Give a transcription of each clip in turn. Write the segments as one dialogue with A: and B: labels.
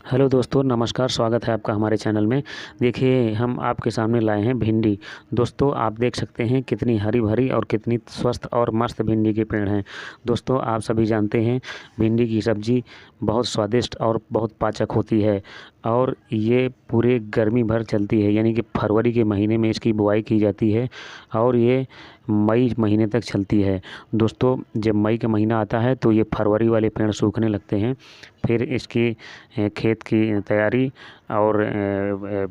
A: Hello दोस्तों, नमस्कार। स्वागत है आपका हमारे चैनल में। देखिए, हम आपके सामने लाए हैं भिंडी। दोस्तों, आप देख सकते हैं कितनी हरी भरी और कितनी स्वस्थ और मस्त भिंडी के पेड़ हैं। दोस्तों, आप सभी जानते हैं भिंडी की सब्ज़ी बहुत स्वादिष्ट और बहुत पाचक होती है और ये पूरे गर्मी भर चलती है, यानी कि फरवरी के महीने में इसकी बुआई की जाती है और ये मई महीने तक चलती है। दोस्तों, जब मई का महीना आता है तो ये फरवरी वाले पेड़ सूखने लगते हैं। फिर इसकी खेत की तैयारी और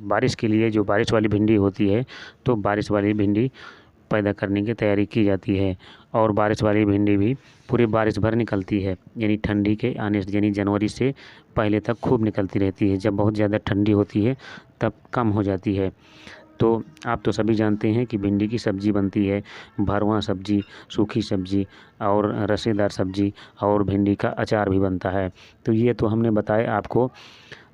A: बारिश के लिए, जो बारिश वाली भिंडी होती है, तो बारिश वाली भिंडी पैदा करने की तैयारी की जाती है। और बारिश वाली भिंडी भी पूरी बारिश भर निकलती है, यानी ठंडी के आने से, यानी जनवरी से पहले तक खूब निकलती रहती है। जब बहुत ज़्यादा ठंडी होती है तब कम हो जाती है। तो आप तो सभी जानते हैं कि भिंडी की सब्ज़ी बनती है, भरवा सब्ज़ी, सूखी सब्ज़ी और रसेदार सब्ज़ी, और भिंडी का अचार भी बनता है। तो ये तो हमने बताया आपको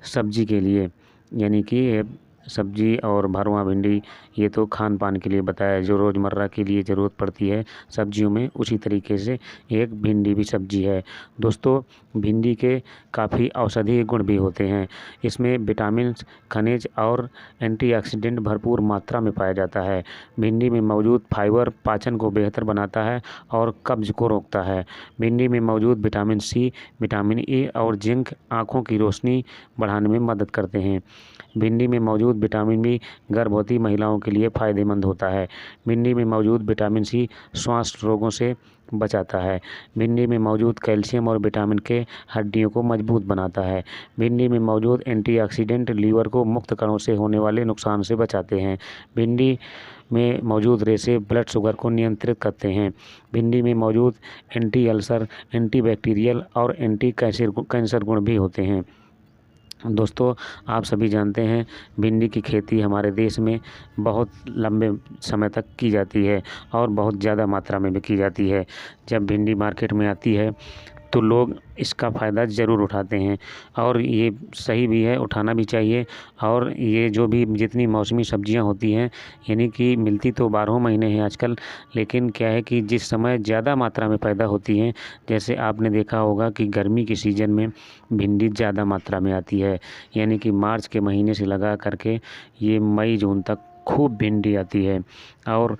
A: सब्ज़ी के लिए, यानी कि सब्ज़ी और भरवा भिंडी, ये तो खान पान के लिए बताया, जो रोज़मर्रा के लिए ज़रूरत पड़ती है सब्जियों में, उसी तरीके से एक भिंडी भी सब्ज़ी है। दोस्तों, भिंडी के काफ़ी औषधीय गुण भी होते हैं। इसमें विटामिन, खनिज और एंटीऑक्सीडेंट भरपूर मात्रा में पाया जाता है। भिंडी में मौजूद फाइबर पाचन को बेहतर बनाता है और कब्ज़ को रोकता है। भिंडी में मौजूद विटामिन सी, विटामिन ए और जिंक आँखों की रोशनी बढ़ाने में मदद करते हैं। भिंडी में मौजूद विटामिन बी गर्भवती महिलाओं के लिए फ़ायदेमंद होता है। भिंडी में मौजूद विटामिन सी श्वास रोगों से बचाता है। भिंडी में मौजूद कैल्शियम और विटामिन के हड्डियों को मजबूत बनाता है। भिंडी में मौजूद एंटीऑक्सीडेंट लीवर को मुक्त कणों से होने वाले नुकसान से बचाते हैं। भिंडी में मौजूद रेशे ब्लड शुगर को नियंत्रित करते हैं। भिंडी में मौजूद एंटी अल्सर, एंटीबैक्टीरियल और एंटी कैंसर गुण भी होते हैं। दोस्तों, आप सभी जानते हैं भिंडी की खेती हमारे देश में बहुत लंबे समय तक की जाती है और बहुत ज़्यादा मात्रा में भी की जाती है। जब भिंडी मार्केट में आती है तो लोग इसका फ़ायदा ज़रूर उठाते हैं और ये सही भी है, उठाना भी चाहिए। और ये जो भी जितनी मौसमी सब्जियां होती हैं, यानी कि मिलती तो 12 महीने हैं आजकल, लेकिन क्या है कि जिस समय ज़्यादा मात्रा में पैदा होती हैं, जैसे आपने देखा होगा कि गर्मी के सीज़न में भिंडी ज़्यादा मात्रा में आती है, यानी कि मार्च के महीने से लगा करके ये मई जून तक खूब भिंडी आती है। और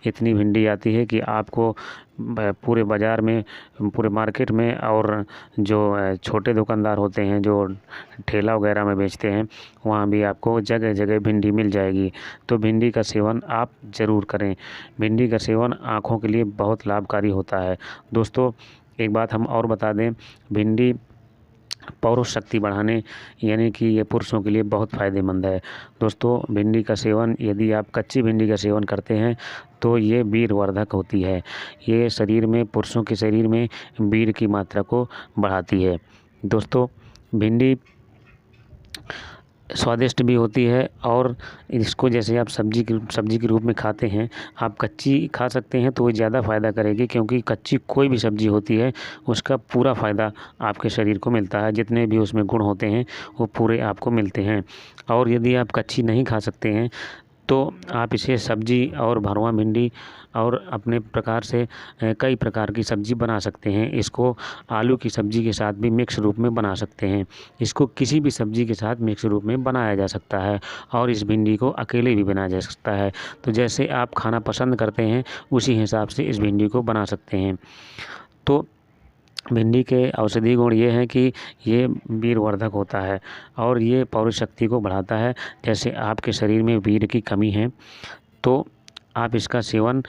A: इतनी भिंडी आती है कि आपको पूरे बाज़ार में, पूरे मार्केट में, और जो छोटे दुकानदार होते हैं जो ठेला वगैरह में बेचते हैं, वहाँ भी आपको जगह जगह भिंडी मिल जाएगी। तो भिंडी का सेवन आप ज़रूर करें। भिंडी का सेवन आँखों के लिए बहुत लाभकारी होता है। दोस्तों, एक बात हम और बता दें, भिंडी पौरुष शक्ति बढ़ाने, यानी कि ये पुरुषों के लिए बहुत फ़ायदेमंद है। दोस्तों, भिंडी का सेवन, यदि आप कच्ची भिंडी का सेवन करते हैं तो ये वीरवर्धक होती है। ये शरीर में, पुरुषों के शरीर में वीर की मात्रा को बढ़ाती है। दोस्तों, भिंडी स्वादिष्ट भी होती है और इसको जैसे आप सब्जी के रूप में खाते हैं, आप कच्ची खा सकते हैं तो वो ज़्यादा फ़ायदा करेगी, क्योंकि कच्ची कोई भी सब्ज़ी होती है उसका पूरा फ़ायदा आपके शरीर को मिलता है। जितने भी उसमें गुण होते हैं वो पूरे आपको मिलते हैं। और यदि आप कच्ची नहीं खा सकते हैं तो आप इसे सब्जी और भरवा भिंडी और अपने प्रकार से कई प्रकार की सब्ज़ी बना सकते हैं। इसको आलू की सब्ज़ी के साथ भी मिक्स रूप में बना सकते हैं। इसको किसी भी सब्ज़ी के साथ मिक्स रूप में बनाया जा सकता है और इस भिंडी को अकेले भी बनाया जा सकता है। तो जैसे आप खाना पसंद करते हैं उसी हिसाब से इस भिंडी को बना सकते हैं। तो भिंडी के औषधीय गुण ये हैं कि ये वीरवर्धक होता है और ये पौरुष शक्ति को बढ़ाता है। जैसे आपके शरीर में वीर की कमी है तो आप इसका सेवन,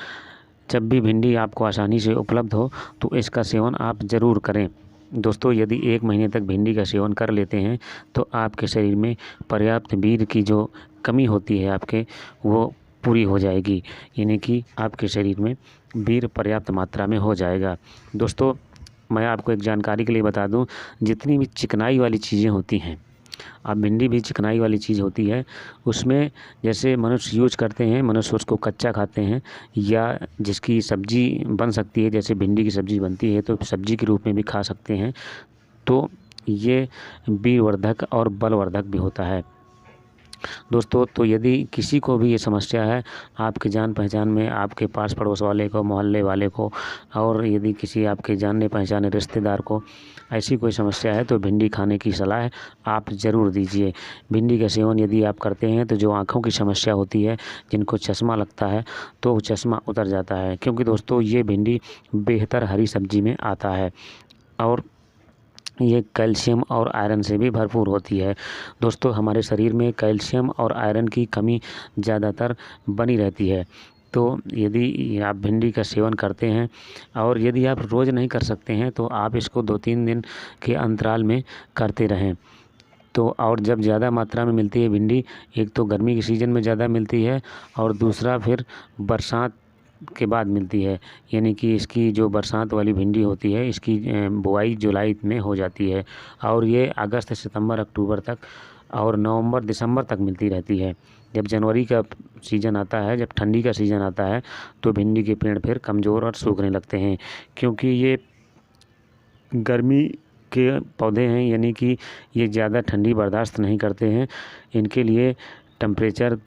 A: जब भी भिंडी आपको आसानी से उपलब्ध हो तो इसका सेवन आप ज़रूर करें। दोस्तों, यदि 1 महीने तक भिंडी का सेवन कर लेते हैं तो आपके शरीर में पर्याप्त वीर की जो कमी होती है आपके, वो पूरी हो जाएगी, यानी कि आपके शरीर में वीर पर्याप्त मात्रा में हो जाएगा। दोस्तों, मैं आपको एक जानकारी के लिए बता दूं, जितनी भी चिकनाई वाली चीज़ें होती हैं, अब भिंडी भी चिकनाई वाली चीज़ होती है, उसमें जैसे मनुष्य यूज करते हैं, मनुष्य उसको कच्चा खाते हैं या जिसकी सब्ज़ी बन सकती है, जैसे भिंडी की सब्ज़ी बनती है तो सब्ज़ी के रूप में भी खा सकते हैं। तो ये वीरवर्धक और बलवर्धक भी होता है। दोस्तों, तो यदि किसी को भी ये समस्या है, आपके जान पहचान में, आपके पास पड़ोस वाले को, मोहल्ले वाले को, और यदि किसी आपके जानने पहचाने रिश्तेदार को ऐसी कोई समस्या है तो भिंडी खाने की सलाह आप ज़रूर दीजिए। भिंडी का सेवन यदि आप करते हैं तो जो आँखों की समस्या होती है, जिनको चश्मा लगता है, तो चश्मा उतर जाता है, क्योंकि दोस्तों ये भिंडी बेहतर हरी सब्जी में आता है और ये कैल्शियम और आयरन से भी भरपूर होती है। दोस्तों हमारे शरीर में कैल्शियम और आयरन की कमी ज़्यादातर बनी रहती है। तो यदि आप भिंडी का सेवन करते हैं और यदि आप रोज़ नहीं कर सकते हैं तो आप इसको 2-3 दिन के अंतराल में करते रहें। तो और जब ज़्यादा मात्रा में मिलती है भिंडी, एक तो गर्मी के सीज़न में ज़्यादा मिलती है और दूसरा फिर बरसात के बाद मिलती है, यानी कि इसकी जो बरसात वाली भिंडी होती है इसकी बुआई जुलाई में हो जाती है और ये अगस्त सितंबर अक्टूबर तक और नवंबर दिसंबर तक मिलती रहती है। जब जनवरी का सीज़न आता है, जब ठंडी का सीज़न आता है, तो भिंडी के पेड़ फिर कमज़ोर और सूखने लगते हैं, क्योंकि ये गर्मी के पौधे हैं, यानी कि ये ज़्यादा ठंडी बर्दाश्त नहीं करते हैं। इनके लिए टेम्परेचर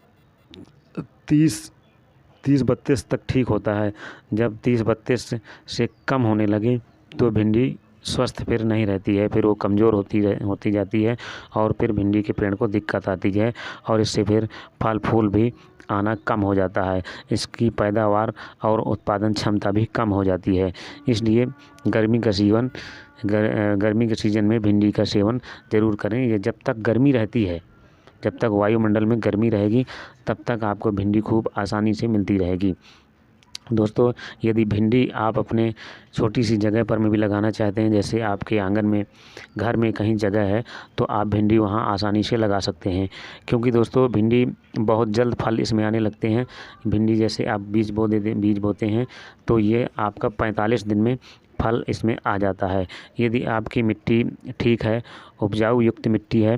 A: 30-32 तक ठीक होता है। जब 30-32 से कम होने लगे तो भिंडी स्वस्थ फिर नहीं रहती है, फिर वो कमज़ोर होती जाती है और फिर भिंडी के पेड़ को दिक्कत आती है और इससे फिर फल फूल भी आना कम हो जाता है, इसकी पैदावार और उत्पादन क्षमता भी कम हो जाती है। इसलिए गर्मी के सीज़न में भिंडी का सेवन ज़रूर करें। ये जब तक गर्मी रहती है, जब तक वायुमंडल में गर्मी रहेगी, तब तक आपको भिंडी खूब आसानी से मिलती रहेगी। दोस्तों यदि भिंडी आप अपने छोटी सी जगह पर में भी लगाना चाहते हैं, जैसे आपके आंगन में, घर में कहीं जगह है, तो आप भिंडी वहां आसानी से लगा सकते हैं, क्योंकि दोस्तों भिंडी बहुत जल्द फल इसमें आने लगते हैं। भिंडी जैसे आप बीज बोते हैं तो ये आपका 45 दिन में फल इसमें आ जाता है। यदि आपकी मिट्टी ठीक है, उपजाऊ युक्त मिट्टी है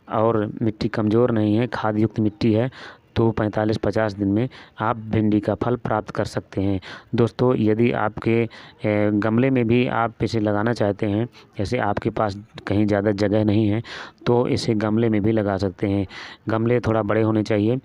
A: और मिट्टी कमज़ोर नहीं है, खाद युक्त मिट्टी है, तो 45-50 दिन में आप भिंडी का फल प्राप्त कर सकते हैं। दोस्तों यदि आपके गमले में भी आप इसे लगाना चाहते हैं, जैसे आपके पास कहीं ज़्यादा जगह नहीं है, तो इसे गमले में भी लगा सकते हैं। गमले थोड़ा बड़े होने चाहिए,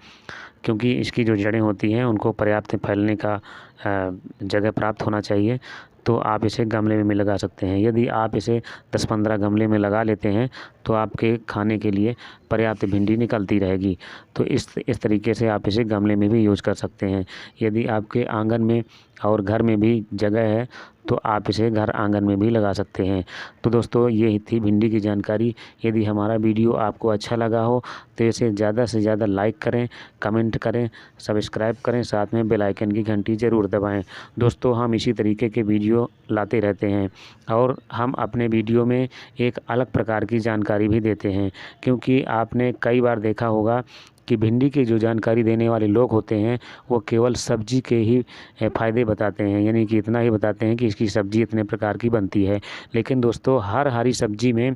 A: क्योंकि इसकी जो जड़ें होती हैं उनको पर्याप्त फैलने का जगह प्राप्त होना चाहिए, तो आप इसे गमले में लगा सकते हैं। यदि आप इसे 10-15 गमले में लगा लेते हैं तो आपके खाने के लिए पर्याप्त भिंडी निकलती रहेगी। तो इस तरीके से आप इसे गमले में भी यूज़ कर सकते हैं। यदि आपके आंगन में और घर में भी जगह है तो आप इसे घर आंगन में भी लगा सकते हैं। तो दोस्तों ये थी भिंडी की जानकारी। यदि हमारा वीडियो आपको अच्छा लगा हो तो इसे ज़्यादा से ज़्यादा लाइक करें, कमेंट करें, सब्सक्राइब करें, साथ में बेल आइकन की घंटी ज़रूर दबाएं। दोस्तों हम इसी तरीके के वीडियो लाते रहते हैं और हम अपने वीडियो में एक अलग प्रकार की जानकारी भी देते हैं, क्योंकि आपने कई बार देखा होगा कि भिंडी की जो जानकारी देने वाले लोग होते हैं वो केवल सब्जी के ही फ़ायदे बताते हैं, यानी कि इतना ही बताते हैं कि इसकी सब्ज़ी इतने प्रकार की बनती है। लेकिन दोस्तों हर हरी सब्ज़ी में,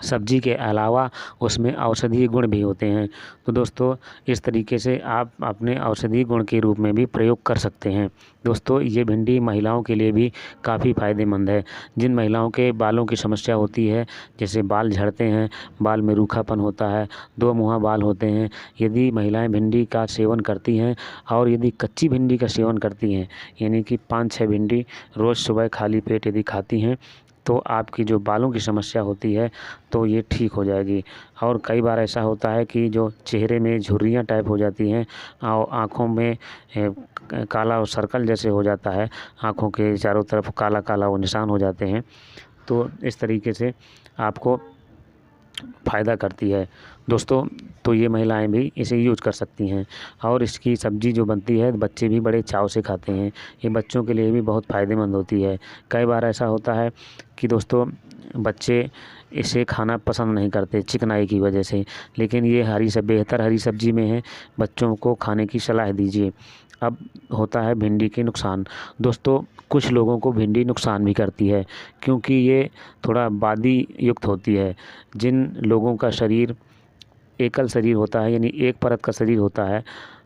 A: सब्जी के अलावा उसमें औषधीय गुण भी होते हैं। तो दोस्तों इस तरीके से आप अपने औषधीय गुण के रूप में भी प्रयोग कर सकते हैं। दोस्तों ये भिंडी महिलाओं के लिए भी काफ़ी फ़ायदेमंद है। जिन महिलाओं के बालों की समस्या होती है, जैसे बाल झड़ते हैं, बाल में रूखापन होता है, दो मुँहा बाल होते हैं, यदि महिलाएं भिंडी का सेवन करती हैं और यदि कच्ची भिंडी का सेवन करती हैं, यानी कि 5-6 भिंडी रोज़ सुबह खाली पेट यदि खाती हैं, तो आपकी जो बालों की समस्या होती है तो ये ठीक हो जाएगी। और कई बार ऐसा होता है कि जो चेहरे में झुर्रियाँ टाइप हो जाती हैं और आँखों में काला और सर्कल जैसे हो जाता है, आँखों के चारों तरफ काला काला वो निशान हो जाते हैं, तो इस तरीके से आपको फ़ायदा करती है। दोस्तों तो ये महिलाएं भी इसे यूज कर सकती हैं और इसकी सब्ज़ी जो बनती है बच्चे भी बड़े चाव से खाते हैं। ये बच्चों के लिए भी बहुत फ़ायदेमंद होती है। कई बार ऐसा होता है कि दोस्तों बच्चे इसे खाना पसंद नहीं करते चिकनाई की वजह से, लेकिन ये बेहतर हरी सब्ज़ी में है, बच्चों को खाने की सलाह दीजिए। अब होता है भिंडी के नुकसान। दोस्तों कुछ लोगों को भिंडी नुकसान भी करती है, क्योंकि ये थोड़ा बादी युक्त होती है। जिन लोगों का शरीर एकल शरीर होता है, यानी एक परत का शरीर होता है,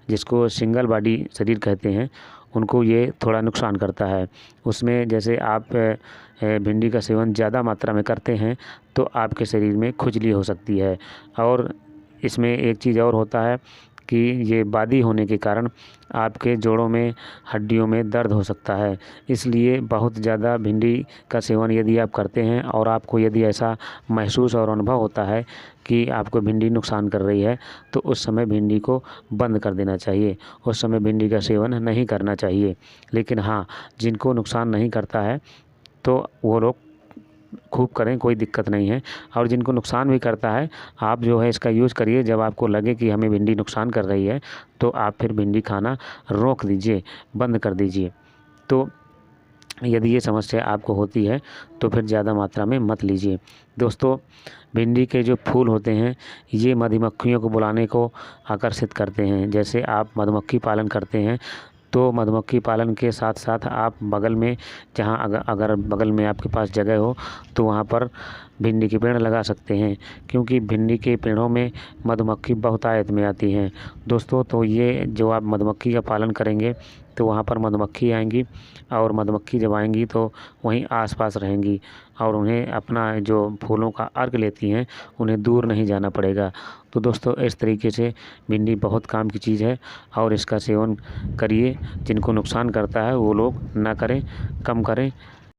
A: जिसको सिंगल बॉडी शरीर कहते हैं, उनको ये थोड़ा नुकसान करता है। उसमें जैसे आप भिंडी का सेवन ज़्यादा मात्रा में करते हैं तो आपके शरीर में खुजली हो सकती है। और इसमें एक चीज़ और होता है कि ये बादी होने के कारण आपके जोड़ों में, हड्डियों में दर्द हो सकता है। इसलिए बहुत ज़्यादा भिंडी का सेवन यदि आप करते हैं और आपको यदि ऐसा महसूस और अनुभव होता है कि आपको भिंडी नुकसान कर रही है, तो उस समय भिंडी को बंद कर देना चाहिए। उस समय भिंडी का सेवन नहीं करना चाहिए। लेकिन हाँ, जिनको नुकसान नहीं करता है तो वो लोग खूब करें, कोई दिक्कत नहीं है। और जिनको नुकसान भी करता है, आप जो है इसका यूज़ करिए। जब आपको लगे कि हमें भिंडी नुकसान कर रही है तो आप फिर भिंडी खाना रोक दीजिए, बंद कर दीजिए। तो यदि ये समस्या आपको होती है तो फिर ज़्यादा मात्रा में मत लीजिए। दोस्तों, भिंडी के जो फूल होते हैं ये मधुमक्खियों को बुलाने को आकर्षित करते हैं। जैसे आप मधुमक्खी पालन करते हैं तो मधुमक्खी पालन के साथ साथ आप बगल में, जहाँ अगर बगल में आपके पास जगह हो तो वहाँ पर भिंडी के पेड़ लगा सकते हैं, क्योंकि भिंडी के पेड़ों में मधुमक्खी बहुतायत में आती हैं। दोस्तों, तो ये जो आप मधुमक्खी का पालन करेंगे तो वहाँ पर मधुमक्खी आएंगी, और मधुमक्खी जब आएंगी तो वहीं आसपास रहेंगी और उन्हें अपना जो फूलों का अर्घ लेती हैं, उन्हें दूर नहीं जाना पड़ेगा। तो दोस्तों, इस तरीके से भिंडी बहुत काम की चीज़ है और इसका सेवन करिए। जिनको नुकसान करता है वो लोग ना करें, कम करें।